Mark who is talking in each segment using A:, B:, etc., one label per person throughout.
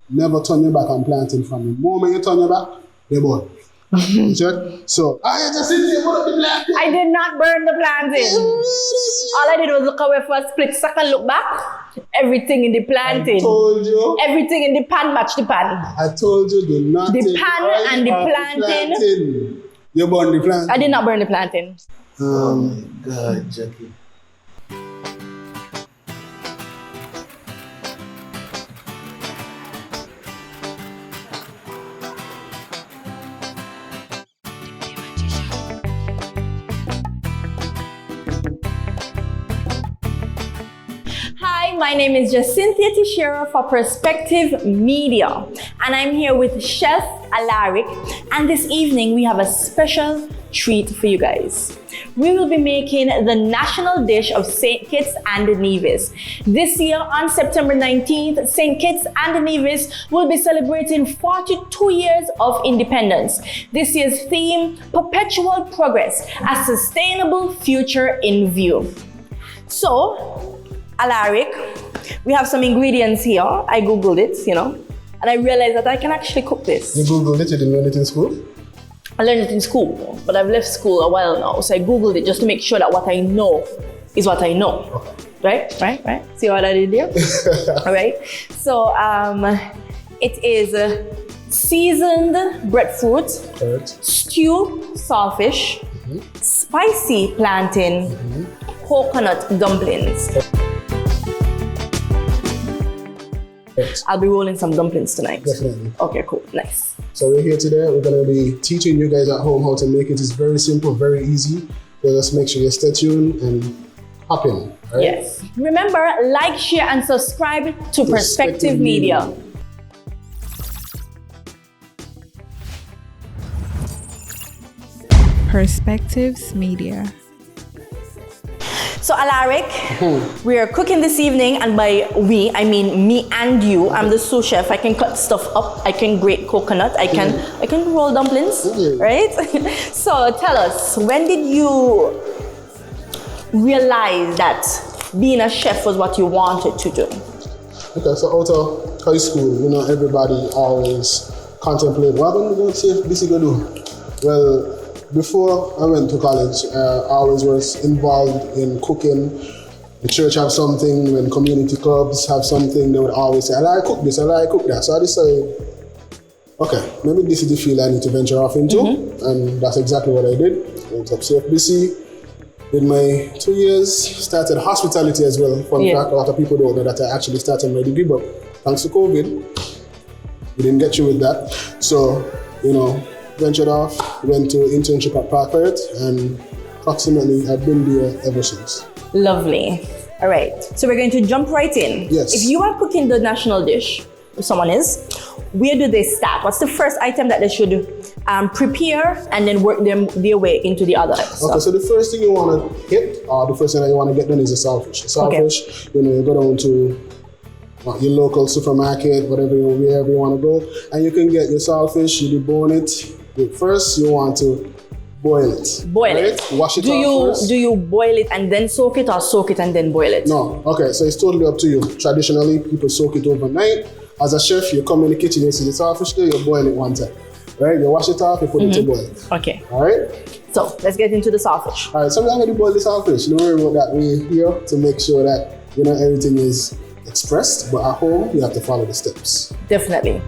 A: Never turn your back on plantain from the moment you turn your back, they're born. So, I just sit here with the plantain.
B: I did not burn the plantain. All I did was look away for a split second, look back. Everything in the plantain.
A: I told you.
B: Everything in the pan match the pan.
A: I told you, do not
B: the
A: take
B: pan
A: oil
B: and the
A: off
B: plantain.
A: You burn the plantain.
B: I did not burn the plantain.
A: Oh my God, Jackie.
B: Hi, my name is Jacynthia Teshira for Perspective Media, and I'm here with Chef Alaric, and this evening we have a special treat for you guys. We will be making the national dish of St. Kitts and Nevis. This year on September 19th, St. Kitts and Nevis will be celebrating 42 years of independence. This year's theme, Perpetual Progress, a sustainable future in view. So, Alaric, we have some ingredients here. I googled it, and I realized that I can actually cook this.
A: You googled it, you didn't learn it in school?
B: I learned it in school, but I've left school a while now, so I googled it just to make sure that what I know is what I know. Okay. Right? See what I did there? All right. So it is seasoned breadfruit, stewed saltfish, spicy plantain, coconut dumplings. I'll be rolling some dumplings tonight.
A: Definitely.
B: Okay, cool, nice.
A: So we're here today. We're going to be teaching you guys at home how to make it. It's very simple, very easy. So just make sure you stay tuned and hop in. Right?
B: Yes. Remember, like, share, and subscribe to Perspective Media.
C: Perspectives Media.
B: So Alaric, we are cooking this evening, and by we, I mean me and you. I'm the sous chef. I can cut stuff up. I can grate coconut. I can roll dumplings, right? So tell us, when did you realize that being a chef was what you wanted to do?
A: Okay, so out of high school, everybody always contemplate, what am I going to say this is going to do? Well, before I went to college, I always was involved in cooking. The church have something, when community clubs have something, they would always say, I like cook this, I like cook that. So I decided, okay, maybe this is the field I need to venture off into. And that's exactly what I did. I went up CFBC, did my 2 years, started hospitality as well. Fun fact, a lot of people don't know that I actually started my degree, but thanks to COVID, we didn't get through with that. So, ventured off, went to internship at Parkert, and approximately I've been there ever since.
B: Lovely. All right, so we're going to jump right in.
A: Yes.
B: If you are cooking the national dish, if someone is, where do they start? What's the first item that they should prepare and then work their way into the other stuff?
A: Okay, so the first thing you want to hit, or the first thing that you want to get done is the saltfish. The saltfish, you go down to your local supermarket, wherever you want to go, and you can get your saltfish, you debone it. First, you want to boil it.
B: Boil it.
A: Wash it off first.
B: Do you boil it and then soak it, or soak it and then boil it?
A: No. Okay, so it's totally up to you. Traditionally, people soak it overnight. As a chef, you come in the kitchen, you see the saltfish there, you boil it one time. Right? You wash it off, you put it to boil.
B: Okay.
A: All right?
B: So let's get into the saltfish.
A: All right, so we're going to boil the saltfish. Don't worry about that. We're here to make sure that everything is expressed, but at home, you have to follow the steps.
B: Definitely.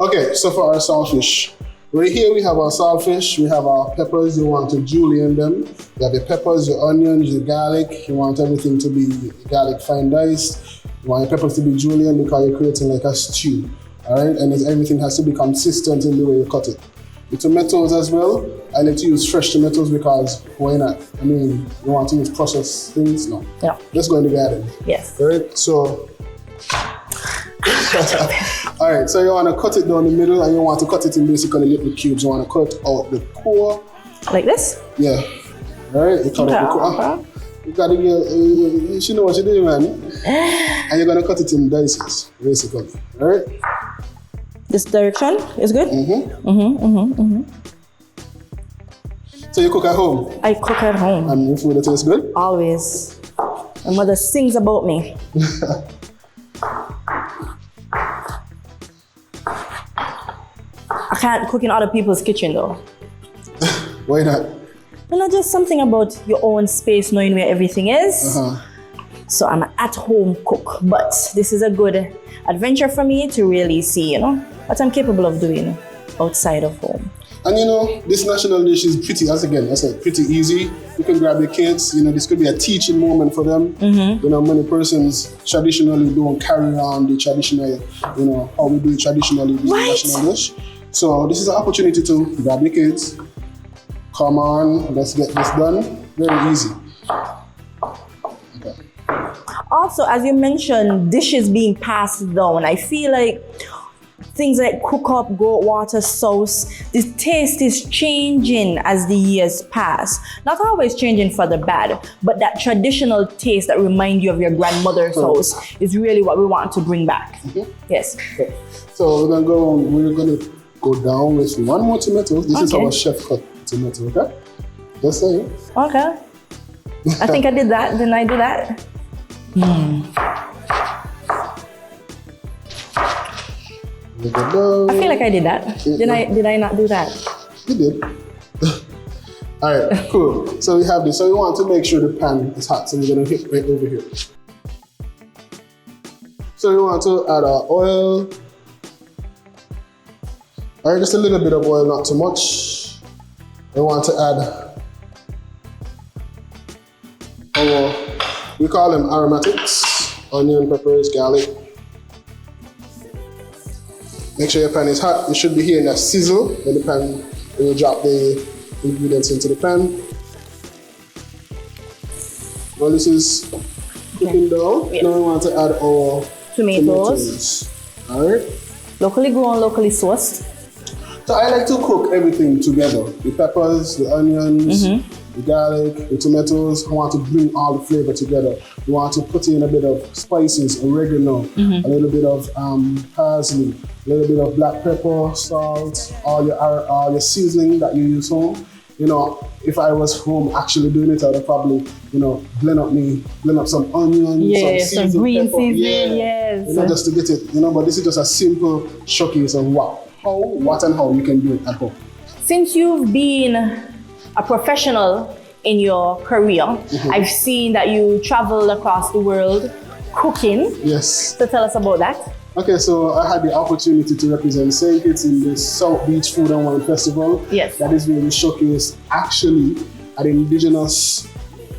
A: Okay, so for our saltfish, right here we have our saltfish, we have our peppers, you want to julienne them. You have your peppers, your onions, your garlic, you want everything to be garlic fine diced. You want your peppers to be julienne because you're creating like a stew, all right? And everything has to be consistent in the way you cut it. The tomatoes as well, I like to use fresh tomatoes because why not? I mean, you want to use processed things? No.
B: Yeah.
A: Let's go in the garden.
B: Yes.
A: All right, so. All right, so you want to cut it down the middle, and you want to cut it in basically little cubes. You want to cut out the core.
B: Like this?
A: Yeah. All right, you cut out the core. You gotta get, you know what you're doing, man. And you're gonna cut it in dices, basically. All right.
B: This direction is good?
A: So you cook at home?
B: I cook at home.
A: And your food that tastes good?
B: Always. My mother sings about me. I can't cook in other people's kitchen though.
A: Why not?
B: Just something about your own space, knowing where everything is. So I'm an at-home cook, but this is a good adventure for me to really see, what I'm capable of doing outside of home.
A: And this national dish is pretty, as I said, pretty easy. You can grab your kids, this could be a teaching moment for them. Many persons traditionally don't carry around the traditional, how we do it traditionally, this national dish. So this is an opportunity to grab your kids. Come on, let's get this done. Very easy. Okay.
B: Also, as you mentioned, dishes being passed down, I feel like things like cook up, goat water sauce, the taste is changing as the years pass. Not always changing for the bad, but that traditional taste that reminds you of your grandmother's house is really what we want to bring back. Yes.
A: Okay. So we're gonna go down with one more tomato. This is our chef cut tomato, okay? Just saying.
B: Okay. I think I did that. Didn't I do that?
A: I feel
B: like I did that. Did I not do that?
A: You did. All right, cool. So we have this. So we want to make sure the pan is hot. So we're gonna hit right over here. So we want to add our oil. All right, just a little bit of oil, not too much. We want to add we call them aromatics, onion, peppers, garlic. Make sure your pan is hot. You should be hearing that sizzle when you drop the ingredients into the pan. Well, this is cooking down. Now we want to add our tomatoes. All right.
B: Locally grown, locally sourced.
A: So I like to cook everything together. The peppers, the onions, the garlic, the tomatoes. I want to bring all the flavor together. We want to put in a bit of spices, oregano, a little bit of parsley, a little bit of black pepper, salt, all your seasoning that you use home. If I was home actually doing it, I'd probably, blend up some onions,
B: some green seasoning, yes.
A: Just to get it, but this is just a simple showcase of what and how you can do it at home.
B: Since you've been a professional in your career, I've seen that you travel across the world cooking.
A: Yes.
B: So tell us about that.
A: Okay, so I had the opportunity to represent St. Kitts in the South Beach Food and Wine Festival.
B: Yes.
A: That is where we showcase actually an indigenous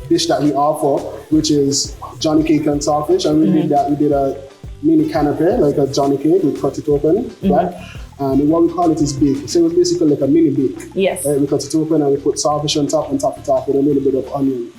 A: dish that we offer, which is Johnny cake and saltfish. And we did that. We did a mini canapé, like a Johnny cake. We cut it open, right? And what we call it is bake. So it's basically like a mini bake.
B: Yes.
A: Right? We cut it open and we put saltfish on top and top it off with a little bit of onion.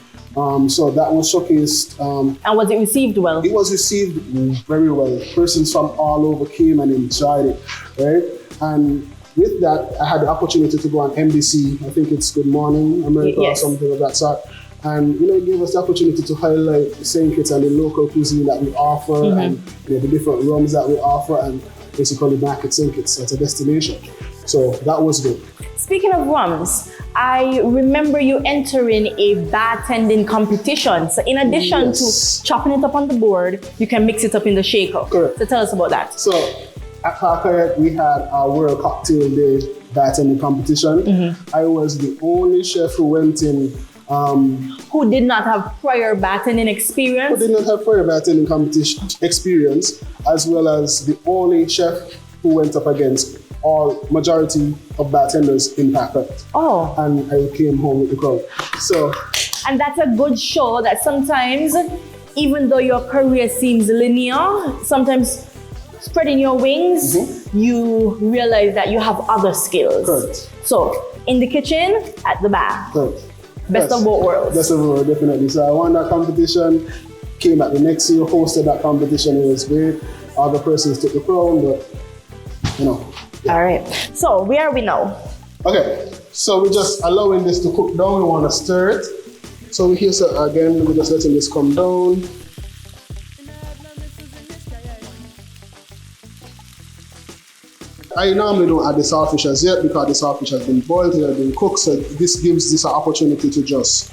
A: So that was showcased.
B: And was it received well?
A: It was received very well. Persons from all over came and enjoyed it, right? And with that, I had the opportunity to go on NBC. I think it's Good Morning America or something of that sort. And it gave us the opportunity to highlight St. Kitts and the local cuisine that we offer, and the different rums that we offer, and basically market St. Kitts as a destination. So that was good.
B: Speaking of rums, I remember you entering a bartending competition. So in addition to chopping it up on the board, you can mix it up in the shaker.
A: Correct.
B: So tell us about that.
A: So at Parker, we had our World Cocktail Day bartending competition. I was the only chef who went in
B: who did not have prior bartending experience?
A: Who did not have prior bartending competition experience, as well as the only chef who went up against majority of bartenders in Parker.
B: Oh.
A: And I came home with the crowd.
B: And that's a good show that sometimes, even though your career seems linear, sometimes spreading your wings, you realize that you have other skills.
A: Correct.
B: So, in the kitchen, at the bar.
A: Correct.
B: Best of both worlds.
A: Best of both worlds, definitely. So I won that competition, came back the next year, hosted that competition. It was great. Other persons took the crown, but
B: All right. So where are we now?
A: Okay. So we're just allowing this to cook down. We want to stir it. So we're here, so again, we're just letting this come down. I normally don't add the saltfish as yet because the saltfish has been boiled, it has been cooked, so this gives this an opportunity to just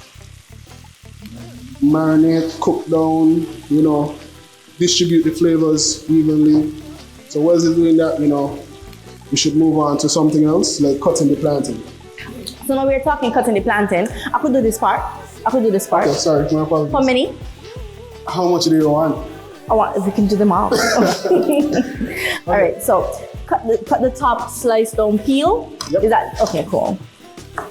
A: marinate, cook down, you know, distribute the flavors evenly. So whilst it's doing that, you know, we should move on to something else, like cutting the plantain.
B: So now we're talking cutting the plantain. I could do this part.
A: Okay, sorry, my apologies.
B: How many?
A: How much do you want?
B: I want, if we can do them all. All right, so cut the top slice down peel.
A: Yep.
B: Is that, okay, cool.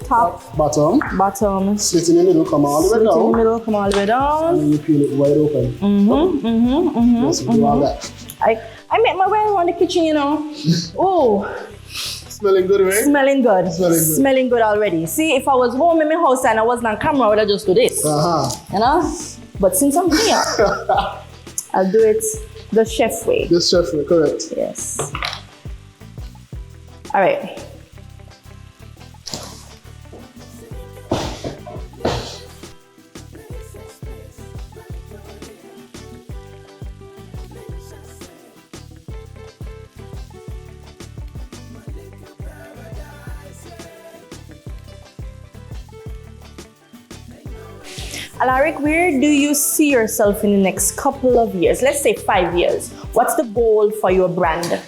B: Top,
A: Bottom. Slit in the middle, come all the way down.
B: Slit in the middle, come all the way down.
A: And then you peel it wide open. Yes, we do all that.
B: I make my way around the kitchen, you know. Oh.
A: Smelling good, right?
B: Smelling good.
A: Smelling good
B: Already. See, if I was home in my house and I wasn't on camera, I would have just do this. You know? But since I'm here, I'll do it the chef way.
A: The chef way, correct.
B: Yes. All right. Alaric, where do you see yourself in the next couple of years? Let's say 5 years. What's the goal for your brand?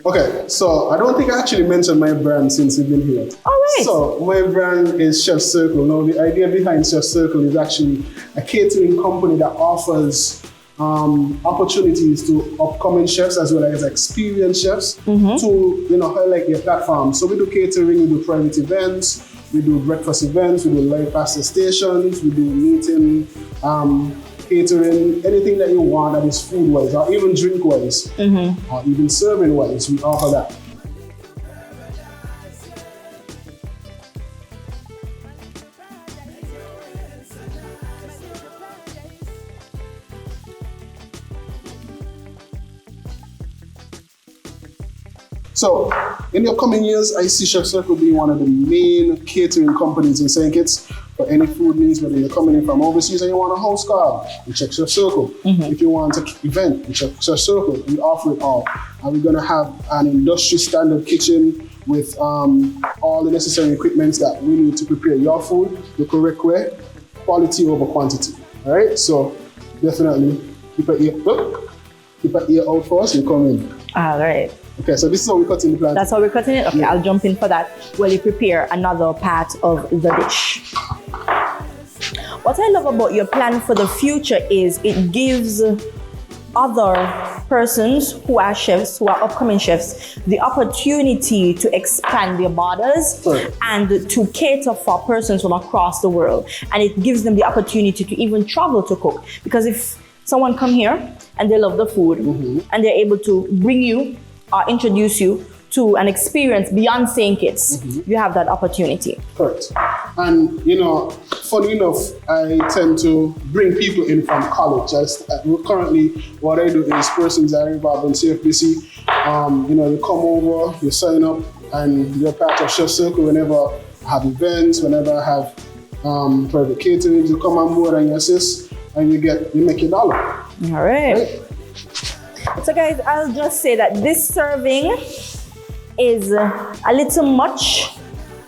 A: Okay, so I don't think I actually mentioned my brand since you've been here.
B: All right.
A: So my brand is Chef Circle. Now the idea behind Chef Circle is actually a catering company that offers opportunities to upcoming chefs as well as experienced chefs to, you know, highlight their platform. So we do catering, we do private events, we do breakfast events, we do live pasta stations, we do meeting, catering, anything that you want that is food-wise or even drink-wise or even serving-wise, we offer that. So, in the upcoming years, I see Chef Circle being one of the main catering companies in St. Kitts for any food needs, whether you're coming in from overseas and you want a house card, you check Chef Circle. If you want an event, you check Chef Circle. We offer it all. And we're going to have an industry standard kitchen with all the necessary equipment that we need to prepare your food the correct way, quality over quantity. All right, so definitely keep an ear out for us and come in.
B: All right.
A: Okay, so this is how we're cutting the plantain.
B: That's how we're cutting it? Okay, yeah. I'll jump in for that while you prepare another part of the dish. What I love about your plan for the future is it gives other persons who are chefs, who are upcoming chefs, the opportunity to expand their borders and to cater for persons from across the world. And it gives them the opportunity to even travel to cook. Because if someone come here and they love the food and they're able to bring you or introduce you to an experience beyond St. Kitts, you have that opportunity.
A: Correct. And you know, funny enough, I tend to bring people in from college. Currently, what I do is persons that are involved in CFBC, you know, you come over, you sign up, and you're part of Chef Circle whenever I have events, whenever I have private catering, you come on board and you assist, and you make your dollar.
B: All right. So guys, I'll just say that this serving is a little much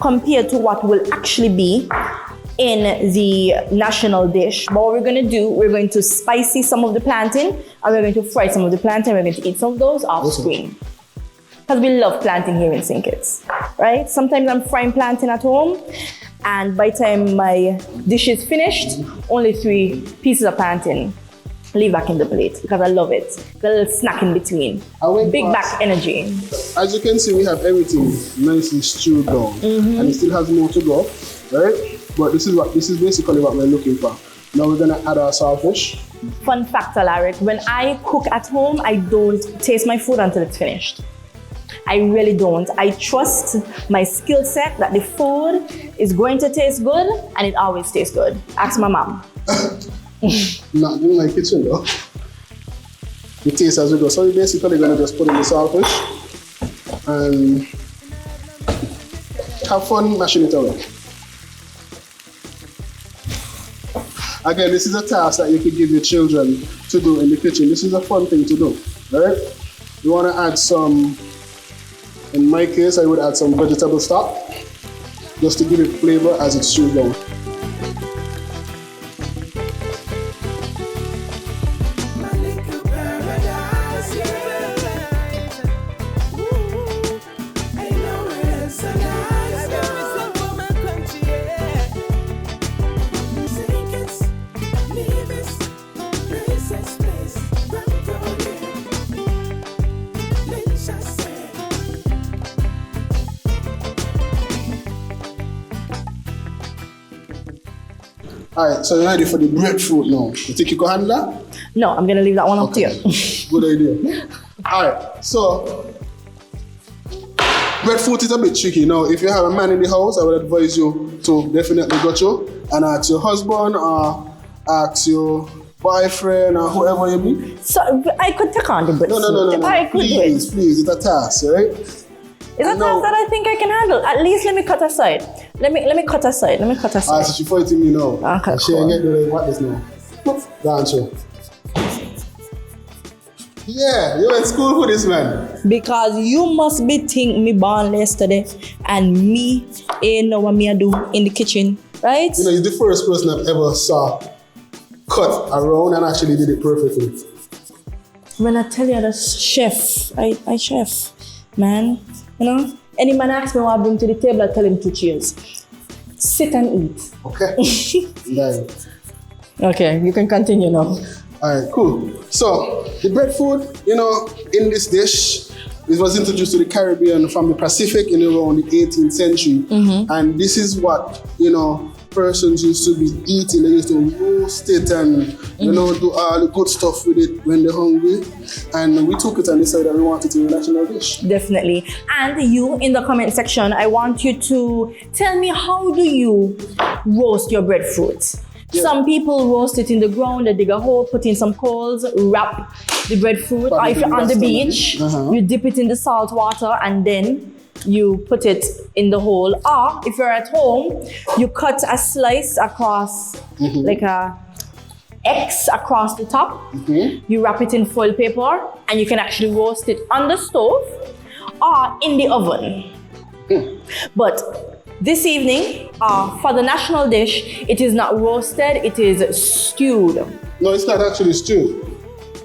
B: compared to what will actually be in the national dish. But what we're going to do, we're going to spicy some of the plantain and we're going to fry some of the plantain. We're going to eat some of those off screen. Because we love plantain here in St. Kitts, right? Sometimes I'm frying plantain at home and by the time my dish is finished, only 3 pieces of plantain leave back in the plate because I love it. The little snack in between. Big back energy.
A: As you can see, we have everything nicely stewed down, and it still has more to go, right? But this is basically what we're looking for. Now we're gonna add our saltfish.
B: Fun fact, Allaric, when I cook at home, I don't taste my food until it's finished. I really don't. I trust my skill set that the food is going to taste good, and it always tastes good. Ask my mom.
A: Not in my kitchen though. We taste as we go. So we're basically gonna just put in the saltfish and have fun mashing it around. Again, this is a task that you could give your children to do in the kitchen. This is a fun thing to do, right? You wanna add some In my case, I would add some vegetable stock just to give it flavor as it stews down. Alright, so you're ready for the breadfruit now. You think you can handle that?
B: No, I'm gonna leave that one up to you.
A: Good idea. Alright, so breadfruit is a bit tricky. Now, if you have a man in the house, I would advise you to definitely go through and ask your husband or ask your boyfriend or whoever you be.
B: So I could take on the breadfruit.
A: No.
B: I could do it.
A: Please, it's a task, right?
B: It's a task that I think I can handle. At least let me cut aside. Let me cut aside.
A: So she fighting me now.
B: Okay,
A: she ain't getting ready what this now. Don't you? Yeah, you went school for this, man.
B: Because you must be think me born yesterday and me ain't know what me I do in the kitchen, right?
A: You know, you're the first person I've ever saw cut around and actually did it perfectly.
B: When I tell you the chef, I chef, man. You know, any man asks me what I bring to the table, I tell him 2 cheers. Sit and eat.
A: Okay. Right.
B: Okay, you can continue now.
A: Alright, cool. So the breadfruit, you know, in this dish, it was introduced to the Caribbean from the Pacific in around the 18th century. And this is what, you know, persons used to be eating. They used to roast it and, you know, do all the good stuff with it when they're hungry. And we took it and decided that we wanted to be a national dish.
B: Definitely. And you, in the comment section, I want you to tell me, how do you roast your breadfruit? Yeah. Some people roast it in the ground, they dig a hole, put in some coals, wrap the breadfruit. Or if you're on the beach, you dip it in the salt water and then you put it in the hole. Or if you're at home, you cut a slice across, like a X across the top. You wrap it in foil paper and you can actually roast it on the stove or in the oven. But this evening, for the national dish, it is not roasted, it is stewed.
A: No, it's not actually stewed.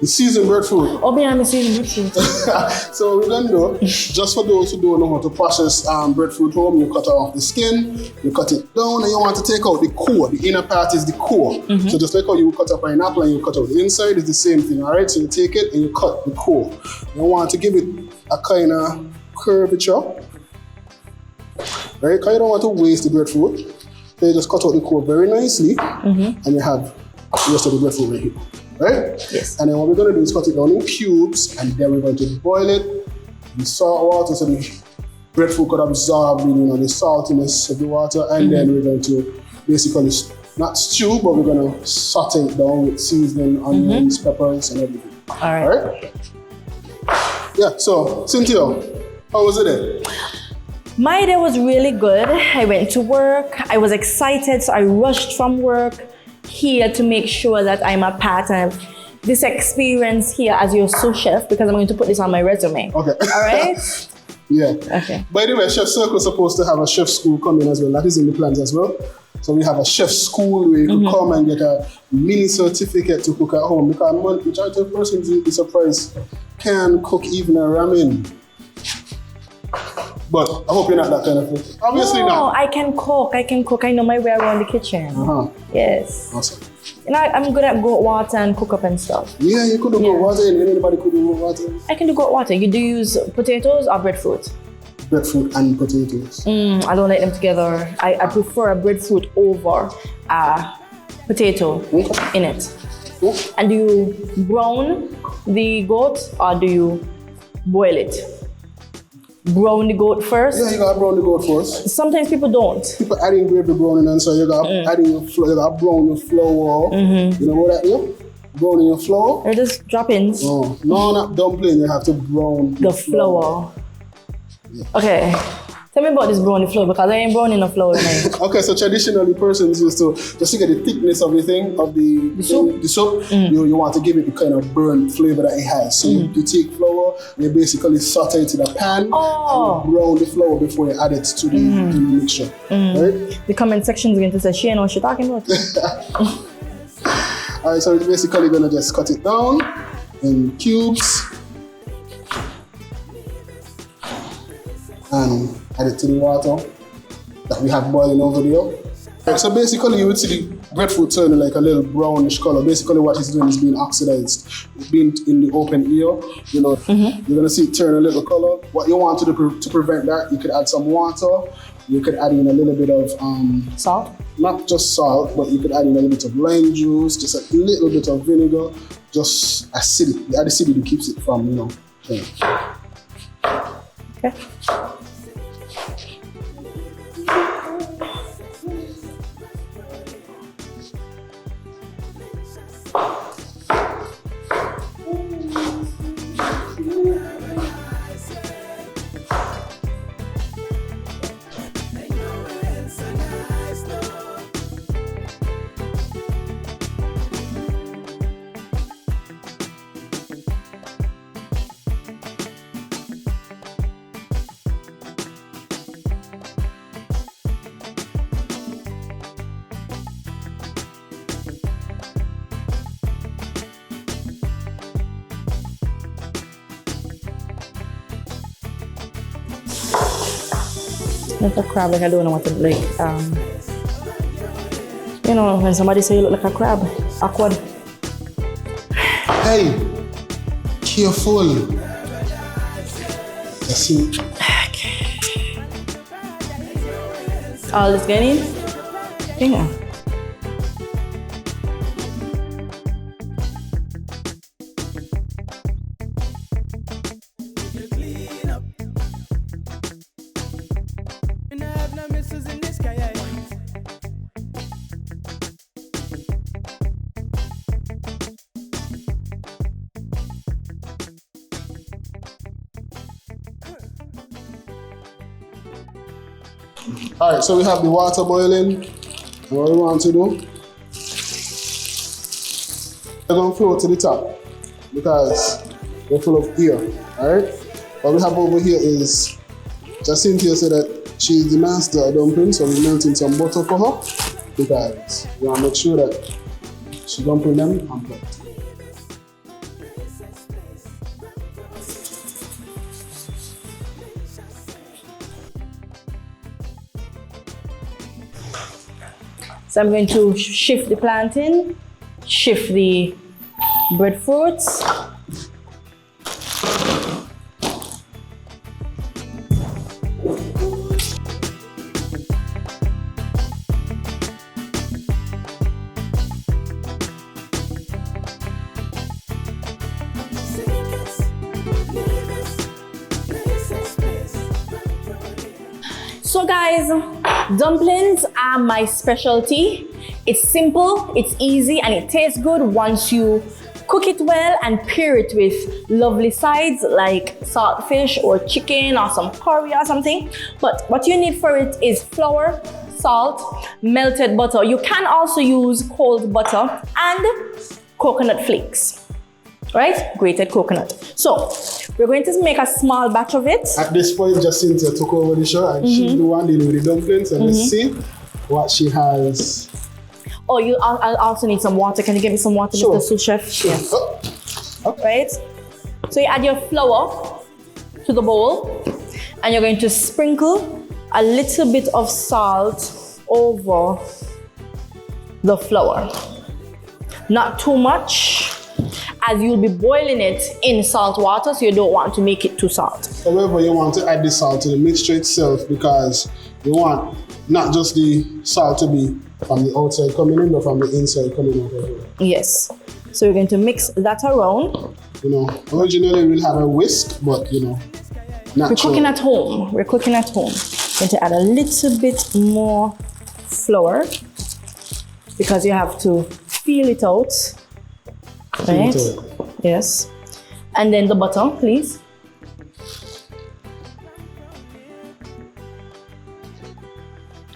A: It's seasoned breadfruit.
B: Oh, yeah, I'm seasoned breadfruit.
A: So what we're gonna do, just for those who don't know how to process breadfruit home, you cut off the skin, you cut it down, and you want to take out the core. The inner part is the core. So just like how you cut a pineapple and you cut out the inside, it's the same thing, all right? So you take it and you cut the core. You want to give it a kind of curvature. Right, because you don't want to waste the breadfruit. So you just cut out the core very nicely, and you have the rest of the breadfruit right here. Right?
B: Yes.
A: And then what we're going to do is cut it down in cubes, and then we're going to boil it in salt water so the breadfruit could absorb, you know, the saltiness of the water, and then we're going to basically not stew, but we're going to saute it down with seasoning, onions, peppers, and everything.
B: All right.
A: All right? Yeah. So Cynthia, how was it then?
B: My day was really good. I went to work. I was excited, so I rushed from work here to make sure that I'm a part of this experience here as your sous chef, because I'm going to put this on my resume. Okay. All right?
A: Yeah.
B: Okay.
A: By the way, Chef Circle is supposed to have a chef school coming as well. That is in the plans as well. So we have a chef school where you could come and get a mini certificate to cook at home, because majority of persons you'd be surprised can cook even a ramen. But I hope you're not that kind of food. Obviously not.
B: No, I can cook. I know my way around the kitchen. Yes.
A: Awesome.
B: You know, I'm good at goat water and cook up and stuff.
A: Yeah, you could do goat water. Anybody could do goat water.
B: I can do goat water. You do use potatoes or breadfruit?
A: Breadfruit and potatoes.
B: I don't like them together. I prefer a breadfruit over a potato in it. And do you brown the goat or do you boil it? Brown the goat first?
A: Yeah, you gotta brown the goat first.
B: Sometimes people don't.
A: People adding gravy browning, and so you gotta adding your flour, you gotta brown your flour. You know what that is? Browning your flour.
B: They're just drop-ins.
A: Oh, no, not dumpling. You have to brown
B: the flour. Yeah. Okay. Tell me about this brownie flour because I ain't browning no flour.
A: Okay, so traditionally persons used to, just to get the thickness of the thing, of the soup, you want to give it the kind of burnt flavor that it has. So you take flour, and you basically saute it in a pan, and you brown the flour before you add it to the mixture. Right?
B: The comment section is going to say, she ain't what she's talking about.
A: Alright, so we're basically gonna just cut it down in cubes and add it to the water that we have boiling over there. Right, so basically you would see the breadfruit turning like a little brownish color. Basically what it's doing is being oxidized. It's being in the open air, you know, you're gonna see it turn a little color. What you want to do to prevent that, you could add some water, you could add in a little bit of
B: salt.
A: Not just salt, but you could add in a little bit of lime juice, just a little bit of vinegar, just acidity. The acidity keeps it from, you know,
B: Okay. Like a crab, like I don't know what to like. You know, when somebody say you look like a crab, awkward.
A: Hey, careful. You see?
B: Okay. All this getting in? Hang on.
A: Alright, so we have the water boiling. And what we want to do, we're going to float to the top because we're full of air. Alright? What we have over here is Jacynthia said that she's the master of dumpling, so we're melting some butter for her because we want to make sure that she dumpling them and plate.
B: So I'm going to shift the plantain, shift the breadfruits. So guys, dumplings are my specialty. It's simple, it's easy, and it tastes good once you cook it well and pair it with lovely sides like saltfish or chicken or some curry or something. But what you need for it is flour, salt, melted butter. You can also use cold butter and coconut flakes, right? Grated coconut. So we're going to make a small batch of it.
A: At this point, Jacynthia took over the show and she's the one dealing with the dumplings. And let's see what she has.
B: Oh, I'll also need some water. Can you give me some water,
A: Sure.
B: Mr. Sous Chef?
A: Sure.
B: Yes.
A: Oh. Okay.
B: Right? So you add your flour to the bowl and you're going to sprinkle a little bit of salt over the flour. Not too much, as you'll be boiling it in salt water, so you don't want to make it too salt.
A: However, you want to add the salt to the mixture itself because you want not just the salt to be from the outside coming in, but from the inside coming out as well.
B: Yes. So we're going to mix that around.
A: You know, originally we'll have a whisk, but you know, natural.
B: We're cooking at home. We're cooking at home. Going to add a little bit more flour because you have to feel it out. Right? Yes. And then the butter, please.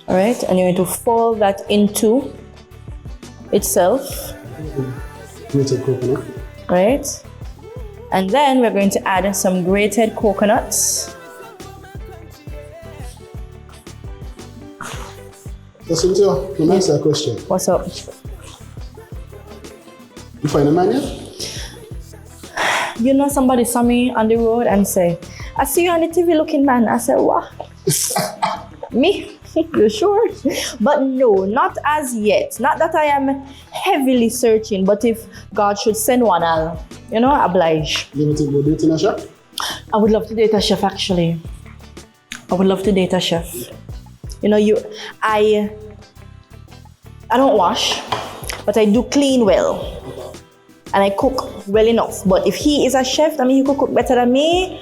B: All right, and you're going to fold that into itself.
A: Grated coconut.
B: Right? And then we're going to add some grated coconuts.
A: Jacynthia, let me ask you a question.
B: What's up?
A: You find a man yet?
B: You know, somebody saw me on the road and say, I see you on the TV looking man. I said, what? Me? You sure? But no, not as yet. Not that I am heavily searching, but if God should send one, I'll, oblige.
A: You ever think about dating a chef?
B: I would love to date a chef, actually. I would love to date a chef. I don't wash, but I do clean well. And I cook well enough. But if he is a chef, that means he could cook better than me.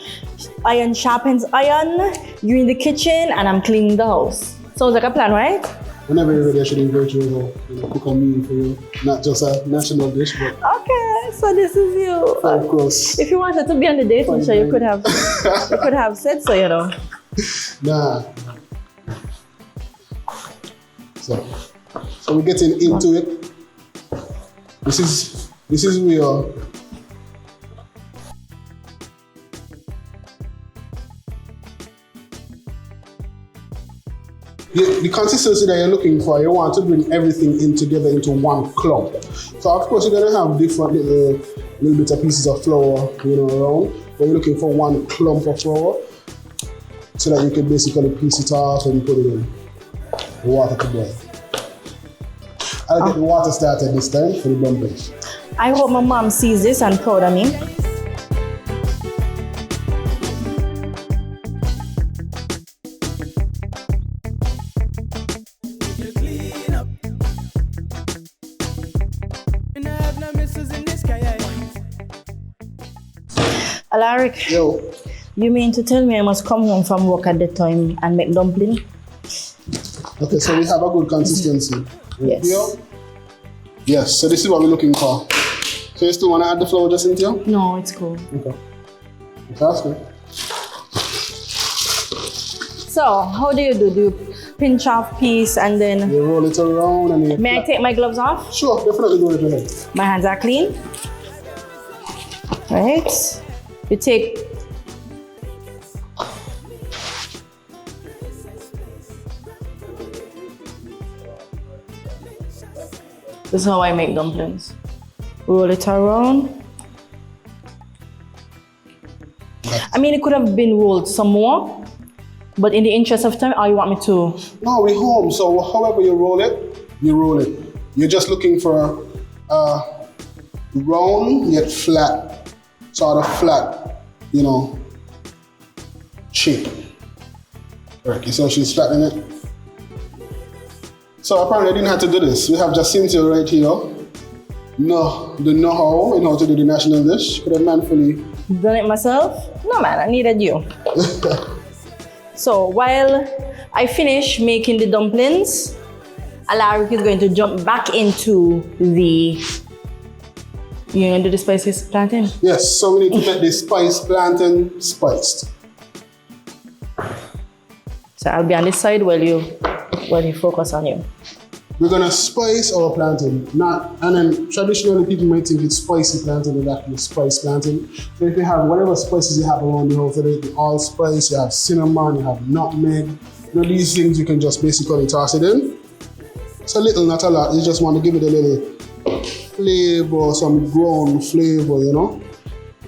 B: Iron sharpens iron. You're in the kitchen and I'm cleaning the house. Sounds like a plan, right?
A: Whenever you're ready, I should invite you over, cook a meal for you. Not just a national dish, but...
B: Okay, so this is you.
A: Of course.
B: If you wanted to be on the dating show, you could have said so,
A: Nah. So we're getting into it. This is where the consistency that you're looking for, you want to bring everything in together into one clump. So of course you're gonna have different little bits of pieces of flour, around. But you're looking for one clump of flour so that you can basically piece it out and put it in the water to boil. I'll get the water started this time for the dumplings.
B: I hope my mom sees this and proud of me. Allaric,
A: Yo.
B: You mean to tell me I must come home from work at the time and make dumpling?
A: Okay, so we have a good consistency.
B: Yes.
A: Here. Yes, so this is what we're looking for. So you still want to add the flour, Jacynthia?
B: No, it's cool.
A: Okay. That's good.
B: So, how do you do? Do you pinch off piece and then...
A: You roll it around and you...
B: May I take my gloves off?
A: Sure, definitely do it ahead.
B: My hands are clean. Right. You take... This is how I make dumplings. Roll it around. I mean, it could have been rolled some more, but in the interest of time, you want me to?
A: No, we're home, so however you roll it, you roll it. You're just looking for a round yet flat, sort of flat, shape. Okay, so she's flattening it. So apparently I didn't have to do this. We have Jacynthia right here. The know-how in how to do the national dish. Could have manfully
B: done it myself? No man, I needed you. So while I finish making the dumplings, Alaric is going to jump back into the... You're going to do the spices plantain?
A: Yes, so we need to get the plantain spiced.
B: So I'll be on this side while you focus on you.
A: We're gonna spice our plantain. And then traditionally people might think it's spicy plantain and actually spiced plantain. So if you have whatever spices you have around the house, whether it's allspice, you have cinnamon, you have nutmeg, these things you can just basically toss it in. It's a little, not a lot. You just want to give it a little flavor, some ground flavor,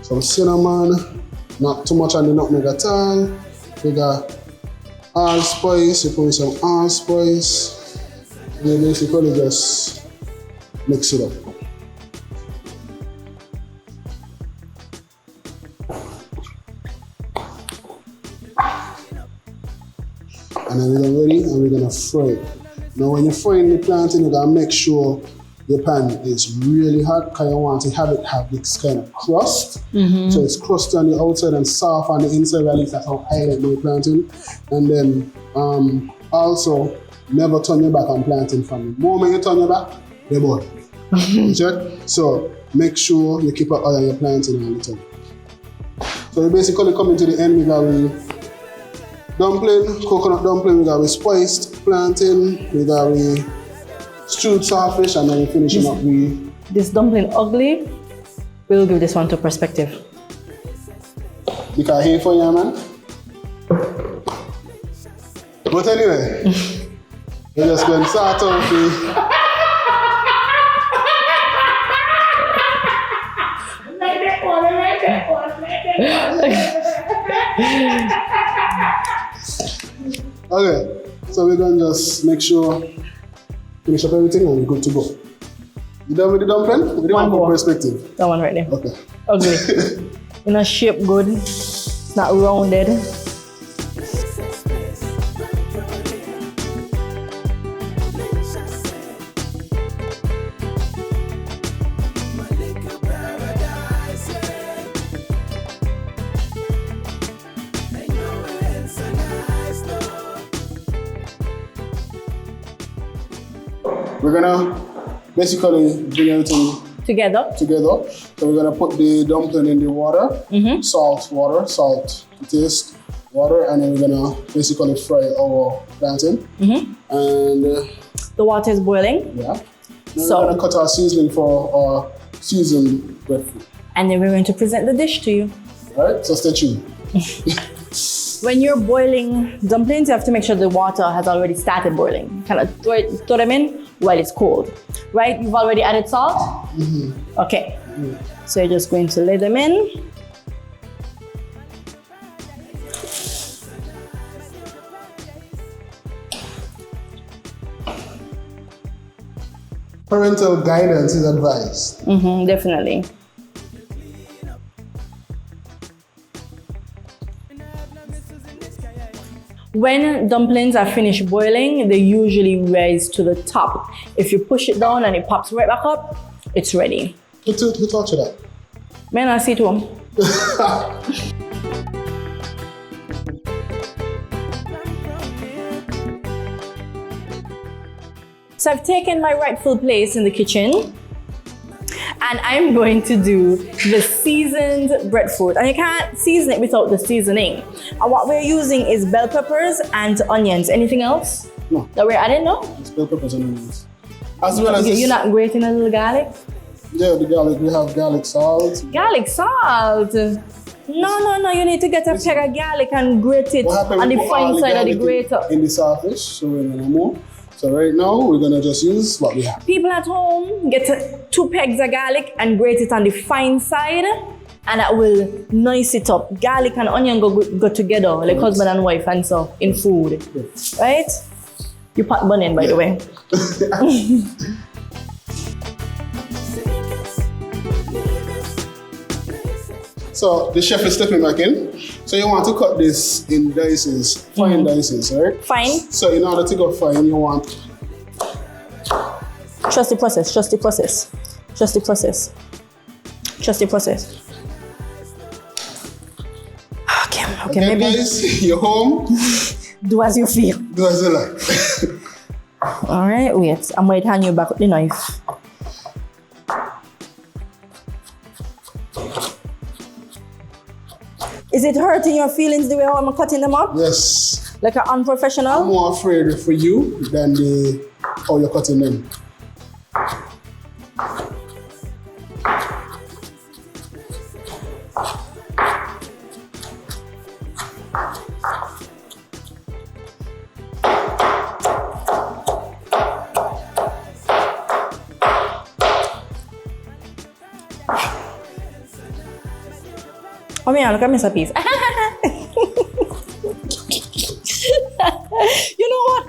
A: Some cinnamon, not too much on the nutmeg at all. We got allspice, you put some allspice. And then basically just mix it up. And then we're ready and we're gonna fry it. Now when you're frying the plantain, you gotta make sure your pan is really hot because you want to have this kind of crust. So it's crusty on the outside and soft on the inside, at least that's how I like my plantain. And then also, never turn your back on plantain from the moment you turn your back, they burn. Check? So make sure you keep an eye on your plantain all the time. So we basically coming to the end, we got the dumpling, coconut dumpling, we got it spiced. plantain, we got we stewed saltfish, and then we finishing up with
B: This dumpling ugly. We'll give this one to perspective.
A: because here for you, man. But anyway, we're just going to start off with okay, so we're going to just make sure, finish up everything and we're good to go. You done with the dumpling? We don't have perspective.
B: That one right there.
A: Okay.
B: Ugly. In a shape good. It's not rounded.
A: We're gonna basically bring everything
B: Together.
A: together. So we're gonna put the dumpling in the water, salt to taste, water, and then we're gonna basically fry our plantain. And
B: The water is boiling.
A: yeah, then
B: So-
A: we're gonna cut our seasoning for our seasoned breadfruit.
B: And then we're going to present the dish to you.
A: All right, so stay tuned.
B: When you're boiling dumplings, you have to make sure the water has already started boiling. Kind of throw them in while it's cold, right? You've already added salt? Okay. So you're just going to lay them in.
A: Parental guidance is advised.
B: Definitely. When dumplings are finished boiling, they usually rise to the top. If you push it down and it pops right back up, it's ready.
A: Who taught you that?
B: Man, I see to him. So I've taken my rightful place in the kitchen and I'm going to do the seasoned breadfruit. And you can't season it without the seasoning. And what we're using is bell peppers and onions. Anything else?
A: No.
B: That we're adding? No?
A: It's bell peppers and onions. As well as
B: You're not grating a little garlic?
A: yeah, the garlic. We have garlic salt.
B: Garlic salt? No. You need to get a pair of garlic and grate it
A: What happened
B: on the
A: with all
B: fine side of the
A: garlic
B: grater.
A: in the saltfish, so we're gonna move. So right now we're gonna just use what we have.
B: People at home get 2 pegs of garlic and grate it on the fine side, and that will nice it up. Garlic and onion go together like husband and wife and so in food, right? You pot bun in, by the way.
A: So the chef is stepping back in. So you want to cut this in dices, fine dices, right?
B: Fine.
A: So in order to go fine, you want
B: Trust the process. Trust the process. Trust the process. Trust the process. Okay, maybe
A: guys, you're home.
B: do as you feel.
A: Do as you like.
B: All right, wait. I might hand you back the knife. Is it hurting your feelings the way how I'm cutting them up?
A: Yes.
B: Like an unprofessional?
A: I'm more afraid for you than how you're cutting them.
B: Oh man, look at Mr. Piece. You know what?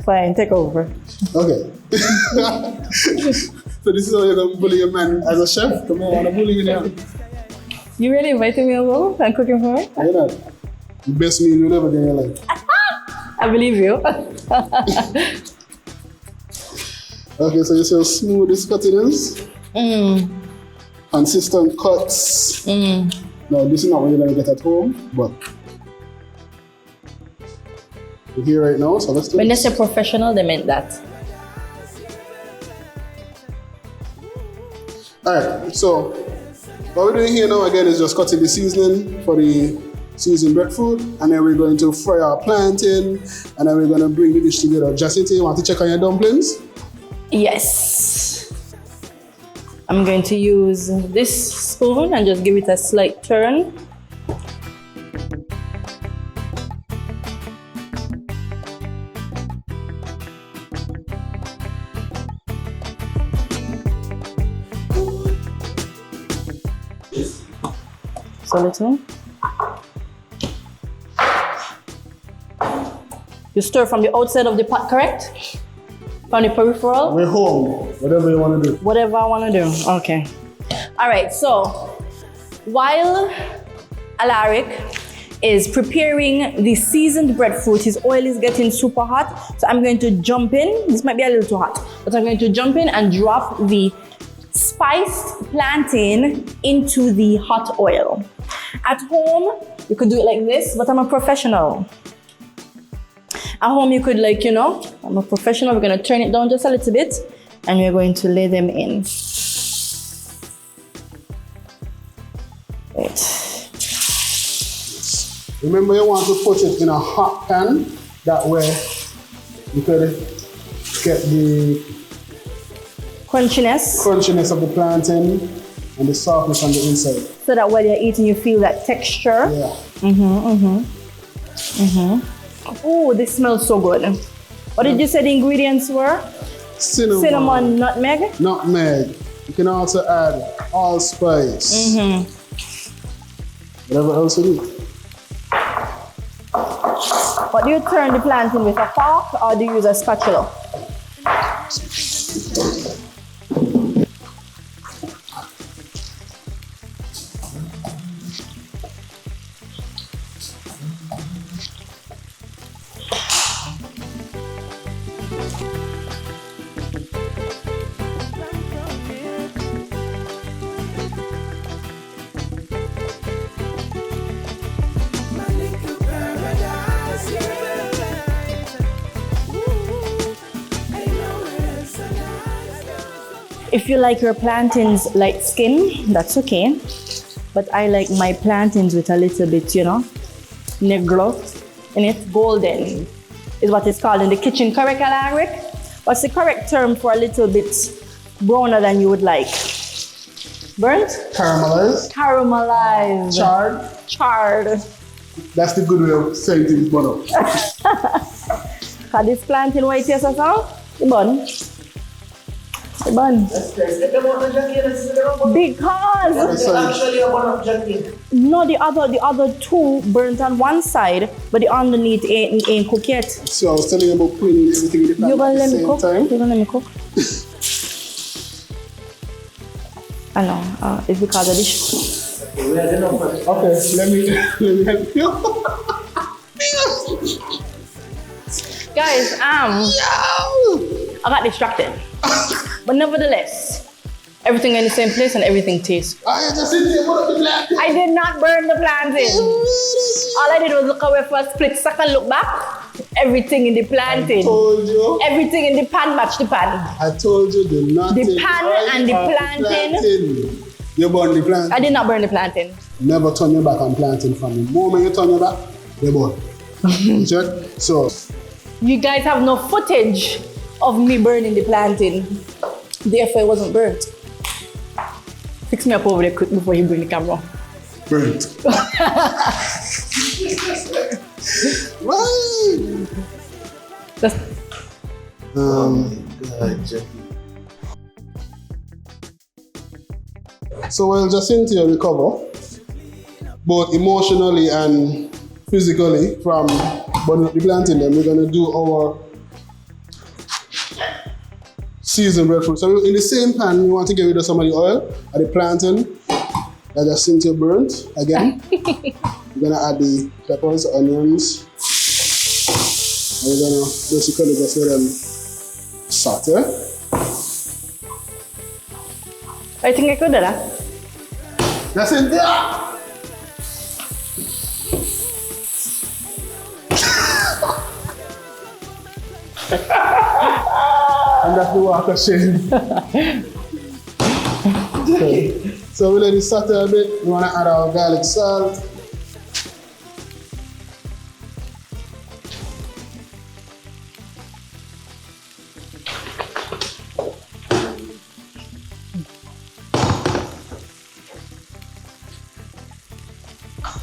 B: Fine, take over.
A: Okay. So this is how you're gonna bully a man as a chef? Come on, I'm bullying you now.
B: You really invited me over and cooking for me?
A: I hear that. The best meal you'll ever get in your life.
B: I believe you.
A: Okay, so you see how smooth this cutting is? Consistent cuts. Now, this is not what you're gonna get at home, but we're here right now, so let's do
B: When they
A: this.
B: say professional, they meant that.
A: Alright, so what we're doing here now again is just cutting the seasoning for the seasoned breadfruit, and then we're going to fry our plantain, and then we're going to bring the dish together. Jacynthia, you want to check on your dumplings?
B: Yes. I'm going to use this spoon and just give it a slight turn. So little. You stir from the outside of the pot, correct? From the peripheral?
A: We're home, whatever you want to do.
B: Whatever I want to do, okay. All right, so while Alaric is preparing the seasoned breadfruit, his oil is getting super hot, so I'm going to jump in. This might be a little too hot, but I'm going to jump in and drop the spiced plantain into the hot oil. At home, you could do it like this, but I'm a professional. At home, you could I'm a professional. We're gonna turn it down just a little bit and we're going to lay them in. Right.
A: Remember, you want to put it in a hot pan. That way, you could get the
B: crunchiness
A: of the plantain and the softness on the inside.
B: So that while you're eating, you feel that texture.
A: Yeah.
B: Oh, this smells so good. What did you say the ingredients were? Cinnamon, nutmeg?
A: Nutmeg. You can also add allspice. Whatever else you need.
B: But do you turn the plantain with a fork or do you use a spatula? If you like your plantains light skin, that's okay. But I like my plantains with a little bit, negro in it. Golden is what it's called in the kitchen. Correct, Alaric? What's the correct term for a little bit browner than you would like? Burnt?
A: Caramelized.
B: Caramelized.
A: Charred. That's the good way of saying things, butter.
B: Because this plantain white taste as well? The bun. The bun. Because
D: Actually, a bun of Jackie.
B: no, the other two burnt on one side, but the underneath ain't cooked yet.
A: So I was telling you about cleaning everything in the pan
B: You gonna
A: at
B: let
A: the
B: me
A: same
B: cook?
A: time.
B: You gonna let me cook? I know. It's because of this.
A: Okay, let me help you.
B: Guys, I got distracted. But nevertheless, everything in the same place and everything tastes.
A: I just sit here, what the black?
B: I did not burn the plantain. All I did was look away for a split second, look back. Everything in the plantain.
A: I told you.
B: Everything in the pan matched the pan.
A: I told you the nothing.
B: The pan and the plantain.
A: You burn the plantain.
B: I did not burn the plantain.
A: Never turn your back on plantain from the moment you turn your back, they burn. You check? So.
B: You guys have no footage of me burning the plantain. Therefore, it wasn't burnt. Fix me up over there quick before you bring the camera.
A: Burnt. Right. So while Jacynthia recover, both emotionally and physically from burning up the plantain, then we're gonna do our seasoned breadfruit. So in the same pan, we want to get rid of some of the oil of the plantain that Jacynthia burnt again. We're gonna add the peppers, onions, and we're gonna basically just let them saute.
B: I think I could do that.
A: Jacynthia! And that's the walk of shame. So we let it saute a bit. We want to add our garlic salt.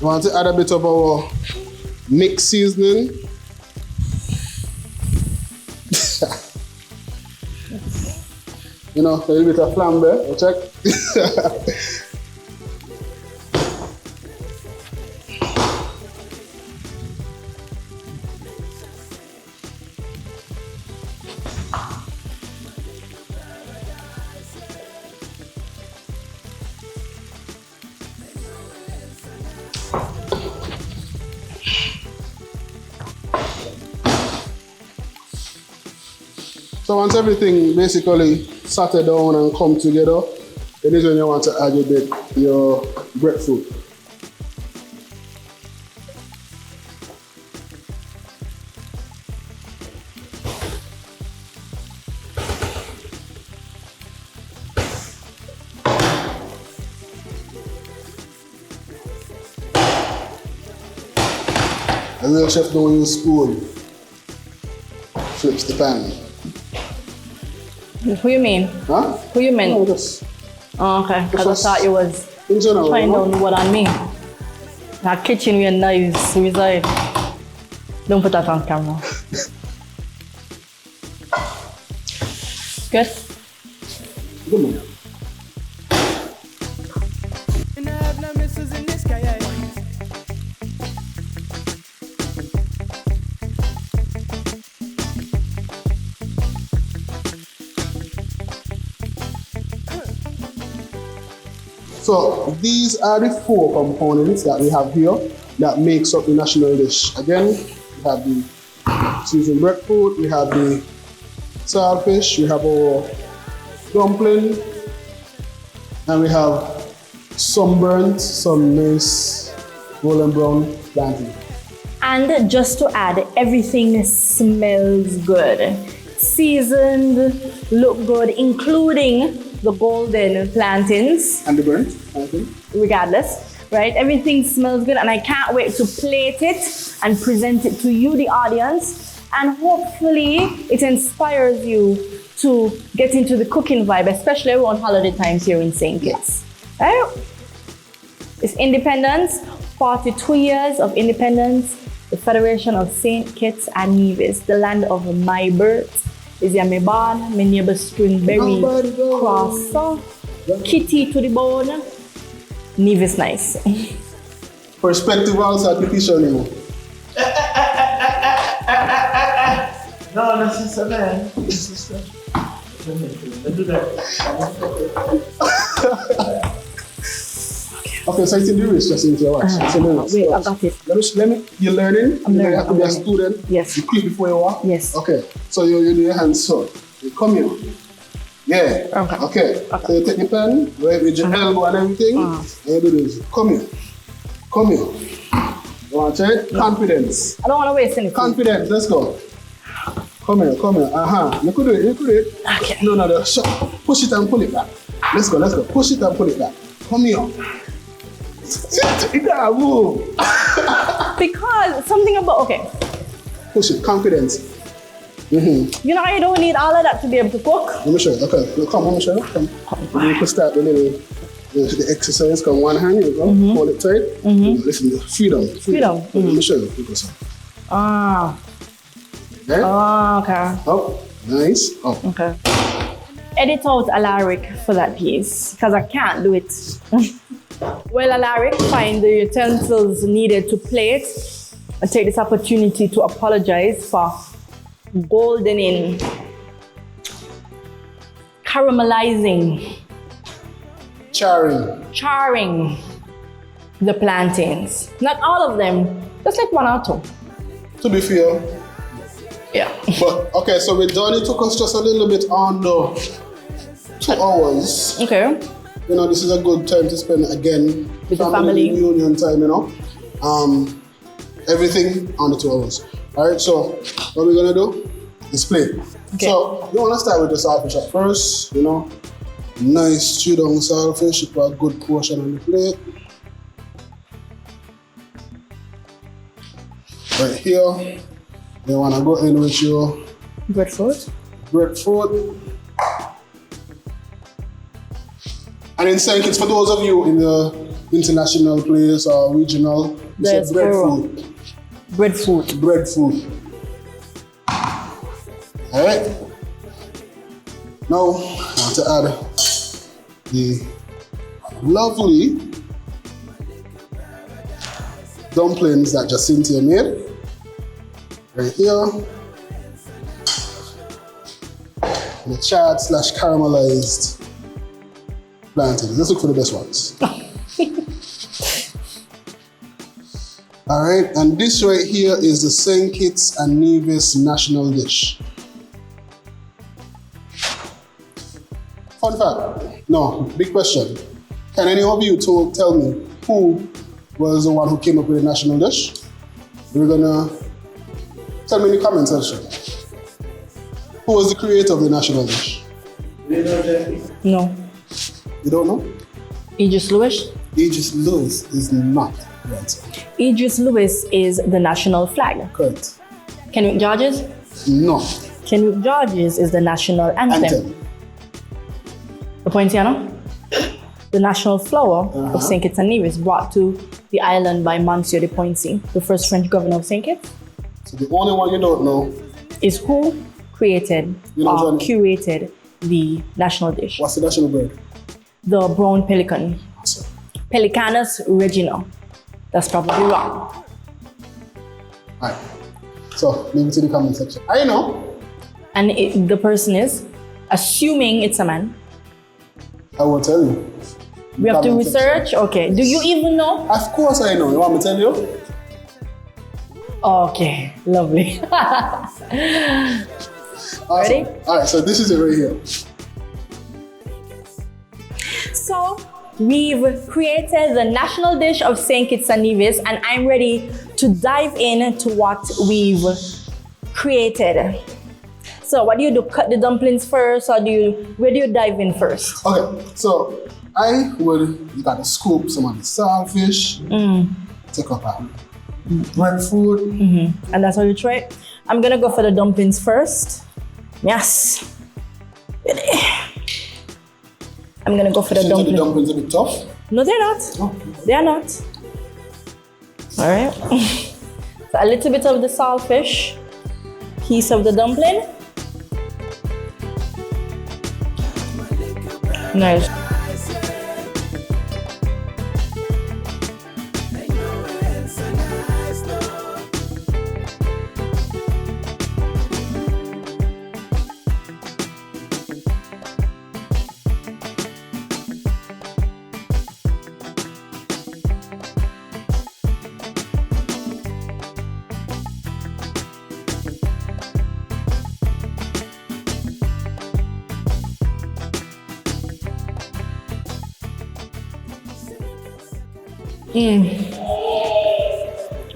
A: want to add a bit of our mixed seasoning. You know, a little bit of flambe, check. So once everything basically settled down and come together, it is when you want to add your breadfruit. The real chef don't use spoon, flips the pan.
B: Who you mean?
A: Huh?
B: Who you mean?
A: No, just
B: Oh, okay, because I thought you was
A: in general.
B: trying down what I mean. That kitchen where knives reside. Don't put that on camera. Good?
A: Good man. So these are the 4 components that we have here that makes up the national dish. Again, we have the seasoned breadfruit, we have the saltfish, we have our dumpling, and we have sunburnt, some nice golden brown plantain.
B: And just to add, everything smells good. Seasoned, look good, including the golden plantains.
A: And the burnt plantain.
B: Regardless, right? Everything smells good and I can't wait to plate it and present it to you, the audience. And hopefully it inspires you to get into the cooking vibe, especially around holiday times here in St. Kitts. Right? It's independence, 42 years of independence, the Federation of St. Kitts and Nevis, the land of my birth. Is ya me born, my neighbor stringberry, croissant, kitty to the bone, Nevis nice.
A: Perspective also application, you know.
D: No, this is a man. This is a... Let's do that.
A: Okay, so it's in the race, Jacynthia, watch. It's in the race.
B: Wait, I
A: Watch.
B: got it.
A: Let me, you're learning?
B: I'm learning,
A: You have to
B: I'm
A: be a
B: learning.
A: student.
B: Yes.
A: You click before you walk?
B: Yes.
A: Okay, so you do your hands so. You come here. Yeah.
B: Okay.
A: So you take the pen, right, with your elbow and everything, and you do this. Come here. Come here. You want to try it? Confidence.
B: I don't want to waste any food.
A: Confidence, let's go. Come here, come here. You could do it, you could do it.
B: Okay.
A: No, shut. Push it and pull it back. Let's go. Push it and pull it back. Come here. Move.
B: Because something about, okay,
A: Push it, confidence.
B: you know you don't need all of that to be able to cook.
A: Let me show you. Okay, come, let me show you. Come. You can start the exercise. Come, one hand, you go. Hold it tight. Listen, freedom.
B: Freedom.
A: Let me show you.
B: Ah.
A: Okay?
B: Okay.
A: Up. Nice. Up.
B: Okay. Edit out Allaric for that piece, because I can't do it. Well, Alaric, find the utensils needed to plate and take this opportunity to apologize for goldening, caramelizing, charring the plantains. Not all of them, just like 1 or 2.
A: To be fair.
B: Yeah.
A: But, okay, so we're done. It took us just a little bit under 2 hours.
B: Okay.
A: You know, this is a good time to spend again.
B: With the family.
A: Reunion time, you know. Everything under 2 hours. All right, so what we're gonna do is plate.
B: Okay.
A: So you wanna start with the saltfish at first, you know. Nice stewed saltfish, you put a good portion on the plate. Right here, you wanna go in with your
B: Breadfruit.
A: breadfruit. And in St. Kitts, for those of you in international place or regional. You said breadfruit.
B: Breadfruit.
A: Breadfruit. Alright. Now, I want to add the lovely dumplings that Jacynthia made. Right here. The charred / caramelized plantain. Let's look for the best ones. All right, and this right here is the St. Kitts and Nevis national dish. Fun fact, no, big question. Can any of you tell me who was the one who came up with the national dish? We're gonna tell me in the comment section. Who was the creator of the national dish?
B: No.
A: You don't know?
B: Idris Lewis?
A: Idris Lewis is not the answer.
B: Idris Lewis is the national flag.
A: Correct.
B: Kenwick Georges?
A: No.
B: Kenwick Georges is the national anthem. The Poinciana? The national flower of St. Kitts and Nevis, brought to the island by Monsieur de Poincy, the first French governor of St. Kitts.
A: So the only one you don't know
B: is who created or curated the national dish.
A: What's the national bird?
B: The brown pelican.
A: Awesome.
B: Pelicanus regina. That's probably wrong.
A: Alright. So leave it to the comment section. I know.
B: And the person is, assuming it's a man.
A: I will tell you.
B: We have to research? Okay. Do you even know?
A: Of course I know. You want me to tell you?
B: Okay. Lovely.
A: Awesome.
B: Ready?
A: Alright, so this is it right here.
B: So we've created the national dish of St. Kitts and Nevis, and I'm ready to dive into what we've created. So what do you do? Cut the dumplings first, or where do you dive in first?
A: Okay, so you gotta scoop some of the saltfish, take up a breadfruit.
B: And that's how you try it. I'm gonna go for the dumplings first. Yes. Ready. I'm gonna go for the dumplings.
A: The dumplings a bit tough?
B: No, they're not.
A: Oh.
B: They are not. All right. So a little bit of the saltfish, piece of the dumpling. Nice.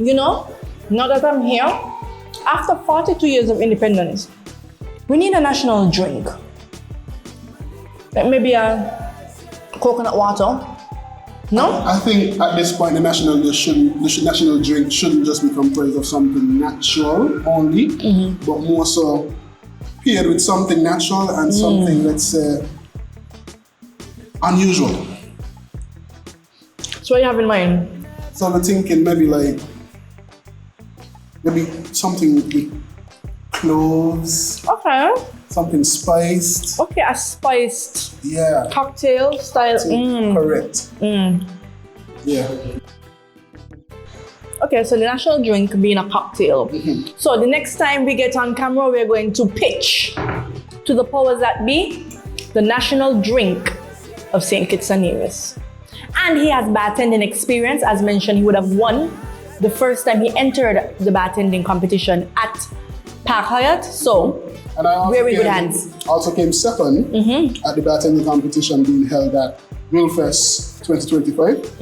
B: You know, now that I'm here, after 42 years of independence, we need a national drink. Like maybe a coconut water. No?
A: I think at this point the national drink shouldn't just be comprised of something natural only, but more so paired with something natural and something, let's say, unusual.
B: So what do you have in mind?
A: So I'm thinking maybe something with cloves.
B: Okay.
A: Something spiced.
B: Okay, a spiced cocktail style.
A: Correct. Yeah.
B: Okay, so the national drink being a cocktail. So the next time we get on camera, we're going to pitch to the powers that be the national drink of St. Kitts and Nevis. And he has bartending experience. As mentioned, he would have won the first time he entered the bartending competition at Park Hyatt. So, very good hands.
A: Also came second at the bartending competition being held at Willfest 2025.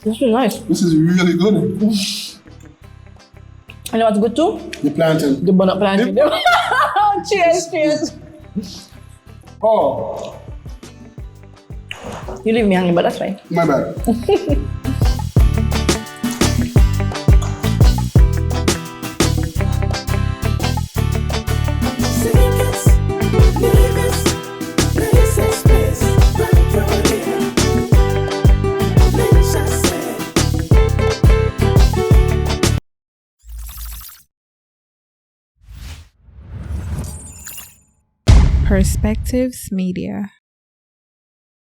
B: This is nice.
A: This is really good.
B: You know what's good too?
A: The plantain.
B: The bonnet plantain. Cheers, cheers.
A: Oh.
B: You leave me hanging, but that's fine.
A: My bad.
E: Nevis, places, place,
C: Perspectives Media.